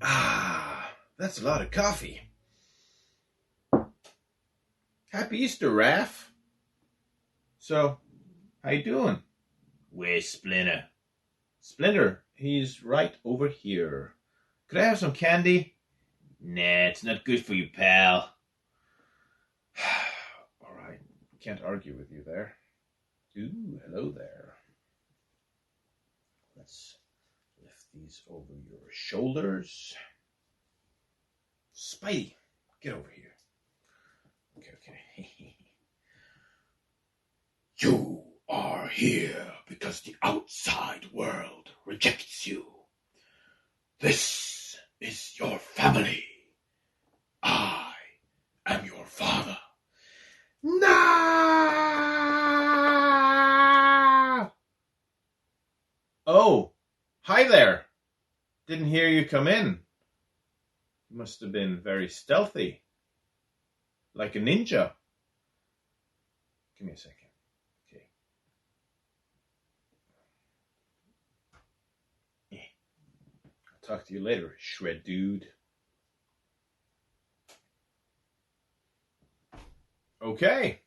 Ah, that's a lot of coffee. Happy Easter, Raph. So, how you doing? Where's Splinter? Splinter, he's right over here. Could I have some candy? Nah, it's not good for you, pal. All right, can't argue with you there. Ooh, hello there. Let's lift these over your shoulders. Spidey, get over here. Okay. You are here because the outside world rejects you. This is your family. I am your father. No! Oh, hi there. Didn't hear you come in. You must have been very stealthy. Like a ninja. Give me a second. Okay. I'll talk to you later, shred dude. Okay.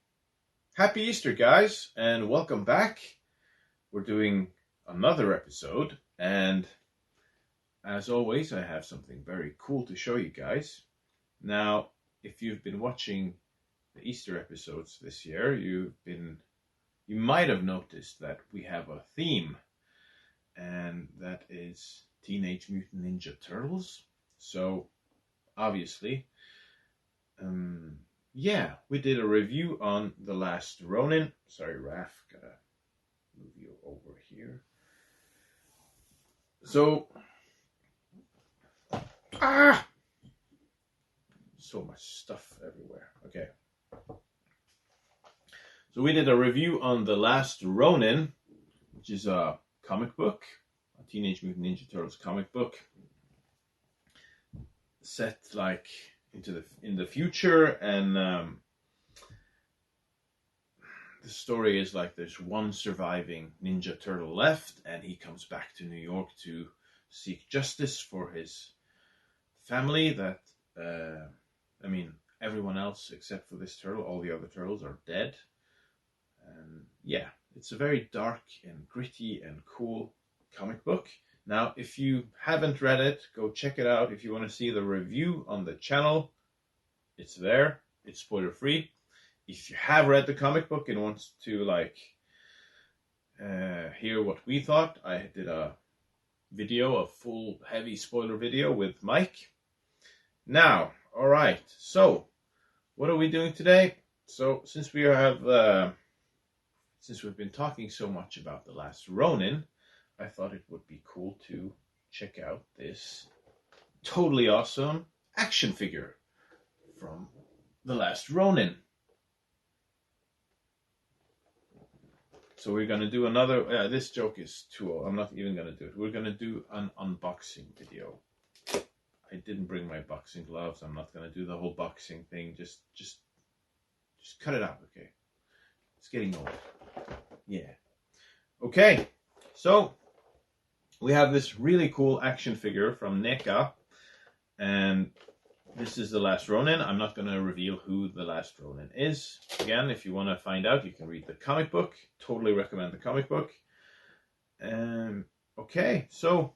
Happy Easter, guys, and welcome back. We're doing another episode, and as always, I have something very cool to show you guys. Now, if you've been watching the Easter episodes this year, you might have noticed that we have a theme, and that is Teenage Mutant Ninja Turtles. So, obviously, yeah, we did a review on The Last Ronin. Sorry, Raph, gotta move you over here. So, so much stuff everywhere. Okay. So we did a review on The Last Ronin, which is a comic book, a Teenage Mutant Ninja Turtles comic book, set like in the future, and the story is like there's one surviving Ninja Turtle left, and he comes back to New York to seek justice for his family. That everyone else except for this turtle, all the other turtles are dead. And yeah, it's a very dark and gritty and cool comic book. Now, if you haven't read it, go check it out. If you want to see the review on the channel, it's there. It's spoiler free. If you have read the comic book and wants to hear what we thought, I did a video, a full heavy spoiler video with Mike. Now, all right. So, what are we doing today? So, since we've been talking so much about The Last Ronin, I thought it would be cool to check out this totally awesome action figure from The Last Ronin. So we're going to do another, this joke is too old, I'm not even going to do it. We're going to do an unboxing video. I didn't bring my boxing gloves. I'm not going to do the whole boxing thing. Just cut it out, okay? It's getting old. Yeah. Okay, so we have this really cool action figure from Neca, and this is The Last Ronin. I'm not going to reveal who The Last Ronin is. Again, if you want to find out, you can read the comic book. Totally recommend the comic book. Okay, so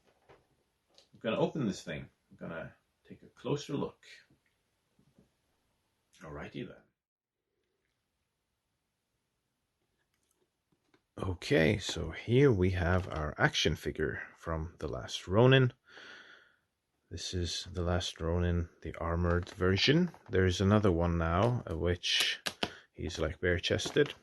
I'm going to open this thing. I'm going to take a closer look. Alrighty then. Okay, so here we have our action figure from The Last Ronin. This is The Last Ronin, the armored version. There's another one now, which he's like bare-chested.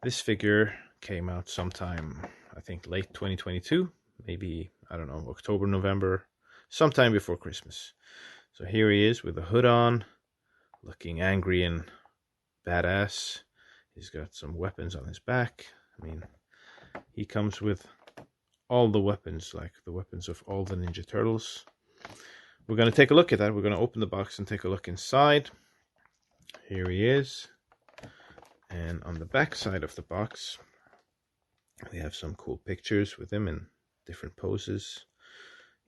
This figure came out sometime, I think late 2022, maybe, I don't know, October, November, sometime before Christmas. So here he is with a hood on, looking angry and badass. He's got some weapons on his back. I mean, he comes with all the weapons, like the weapons of all the Ninja Turtles. We're going to take a look at that. We're going to open the box and take a look inside. Here he is. And on the back side of the box, we have some cool pictures with him in different poses.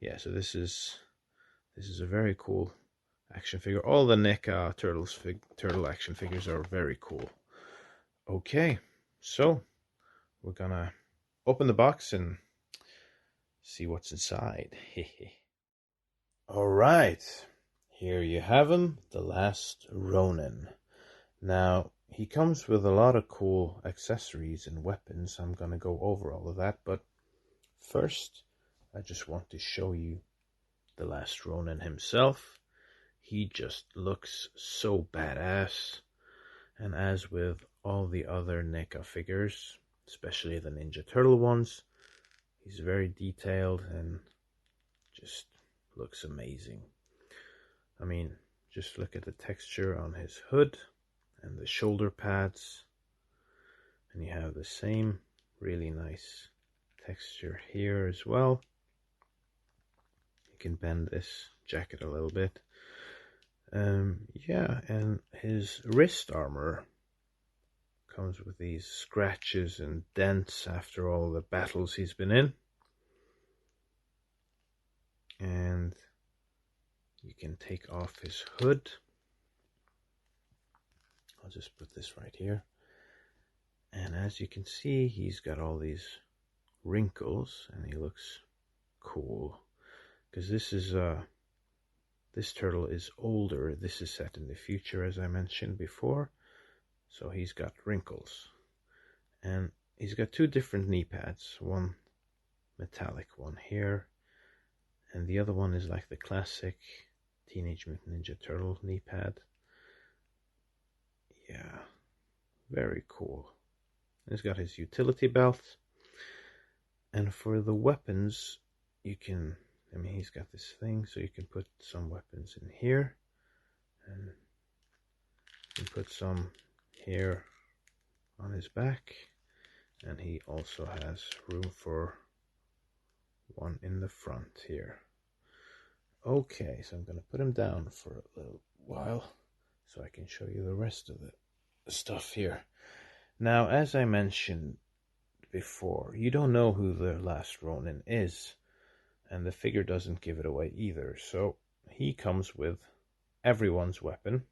Yeah, so this is This is a very cool action figure. All the NECA turtle action figures are very cool. Okay, so we're gonna open the box and see what's inside. All right, here you have him, the Last Ronin. Now, he comes with a lot of cool accessories and weapons. I'm gonna go over all of that, but first, I just want to show you the Last Ronin himself. He just looks so badass. And as with all the other NECA figures, especially the Ninja Turtle ones, he's very detailed and just looks amazing. I mean, just look at the texture on his hood and the shoulder pads. And you have the same really nice texture here as well. You can bend this jacket a little bit. Yeah, and his wrist armor comes with these scratches and dents after all the battles he's been in. And you can take off his hood. I'll just put this right here. And as you can see, he's got all these wrinkles and he looks cool. Because this turtle is older. This is set in the future, as I mentioned before. So he's got wrinkles. And he's got two different knee pads. One metallic one here. And the other one is like the classic Teenage Mutant Ninja Turtle knee pad. Yeah, very cool. He's got his utility belt. And for the weapons, you can, I mean, he's got this thing, so you can put some weapons in here. And you can put some here on his back. And he also has room for one in the front here. Okay, so I'm going to put him down for a little while so I can show you the rest of the stuff here. Now, as I mentioned before, you don't know who the Last Ronin is, and the figure doesn't give it away either. So he comes with everyone's weapon.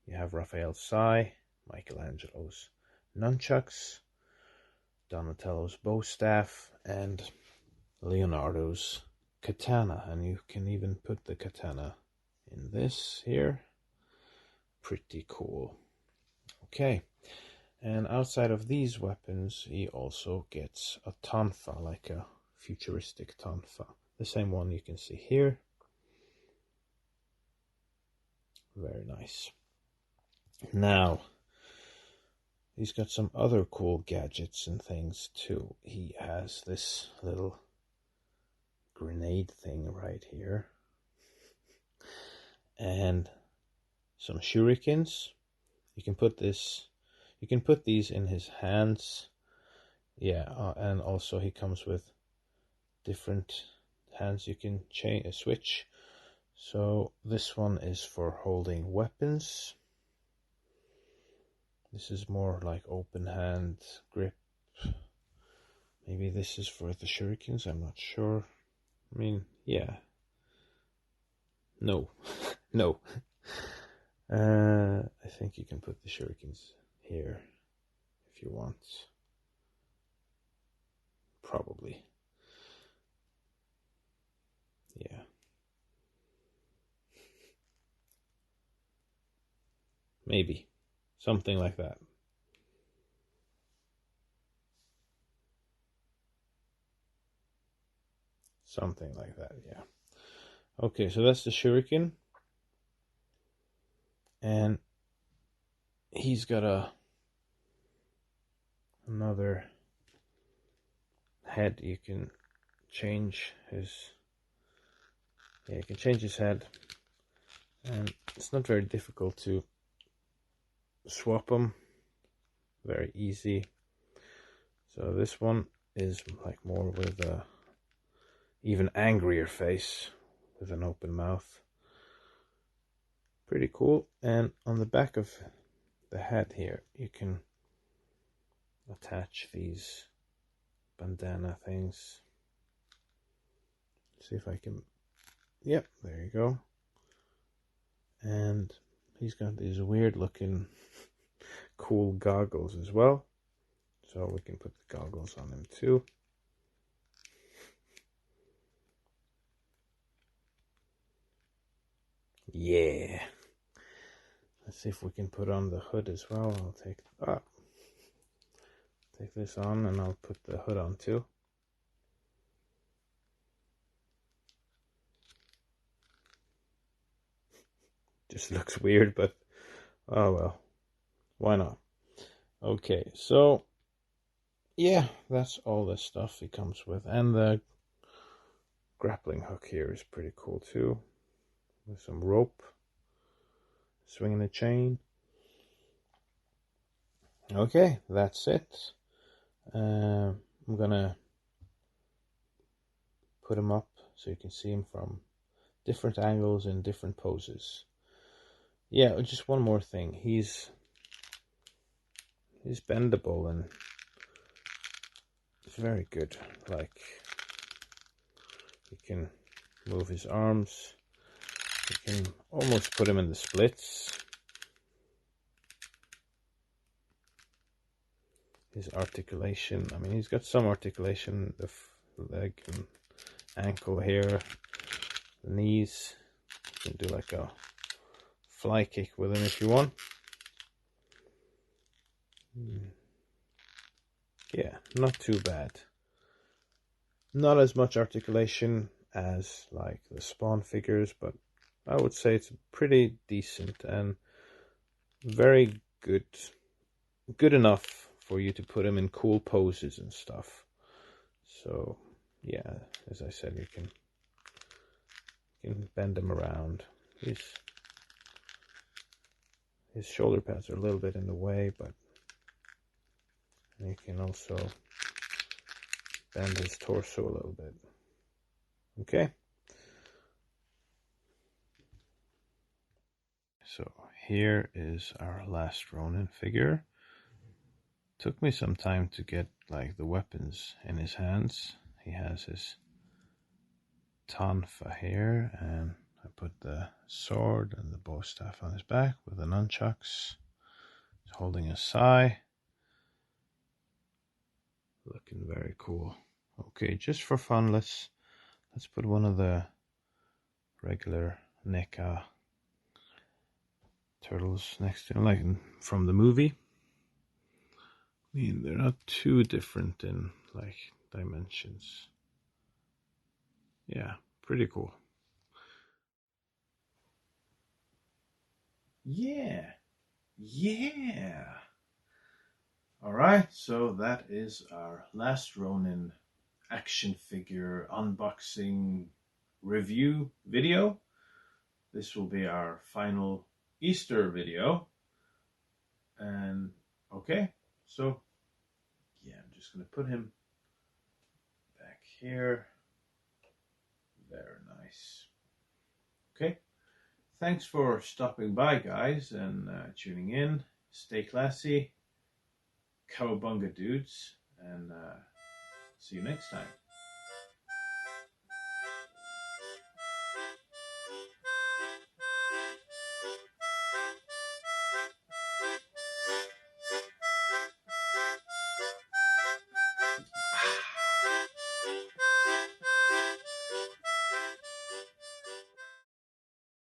You have Raphael's sai, Michelangelo's nunchucks, Donatello's bow staff, and Leonardo's katana. And you can even put the katana in this here. Pretty cool. Okay, and outside of these weapons, he also gets a tonfa, like a futuristic tonfa. The same one you can see here. Very nice. Now, he's got some other cool gadgets and things too. He has this little grenade thing right here. And some shurikens. You can put these in his hands. Yeah, and also he comes with different hands you can switch. So this one is for holding weapons. This is more like open hand grip. Maybe this is for the shurikens, I'm not sure. I mean, yeah. No. No. I think you can put the shurikens here if you want. Probably. Yeah. Maybe. Something like that. Something like that, yeah. Okay, so that's the shuriken. And he's got another head. You can change his, yeah, you can change his head. And it's not very difficult to swap them. Very easy. So this one is like more with a even angrier face with an open mouth. Pretty cool. And on the back of the head here, you can attach these bandana things. See if I can Yep, there you go. And he's got these weird looking cool goggles as well. So we can put the goggles on him too. Yeah. Let's see if we can put on the hood as well. I'll take this on and I'll put the hood on too. Just looks weird, but oh well. Why not? Okay, so yeah, that's all the stuff he comes with. And the grappling hook here is pretty cool too. With some rope. Swinging the chain. Okay, that's it. I'm gonna put him up so you can see him from different angles and different poses. Yeah, just one more thing. He's bendable and it's very good. Like, you can move his arms. You can almost put him in the splits. His articulation, I mean, he's got some articulation, the leg and ankle here, the knees. You can do like a fly kick with him if you want. Yeah, not too bad. Not as much articulation as like the Spawn figures, but I would say it's pretty decent and very good enough for you to put him in cool poses and stuff. So yeah, as I said, you can bend him around. His shoulder pads are a little bit in the way, but you can also bend his torso a little bit. Okay. So here is our Last Ronin figure. Took me some time to get like the weapons in his hands. He has his tonfa here, and I put the sword and the bow staff on his back with the nunchucks. He's holding a sai. Looking very cool. Okay, just for fun, let's put one of the regular Neca turtles next to him, like from the movie. I mean, they're not too different in like dimensions. Yeah, pretty cool. Yeah. Alright, so that is our Last Ronin action figure unboxing review video. This will be our final Easter video. And okay, so yeah, I'm just gonna put him back here. Very nice. Okay, thanks for stopping by, guys, and tuning in. Stay classy, cowabunga dudes, and see you next time.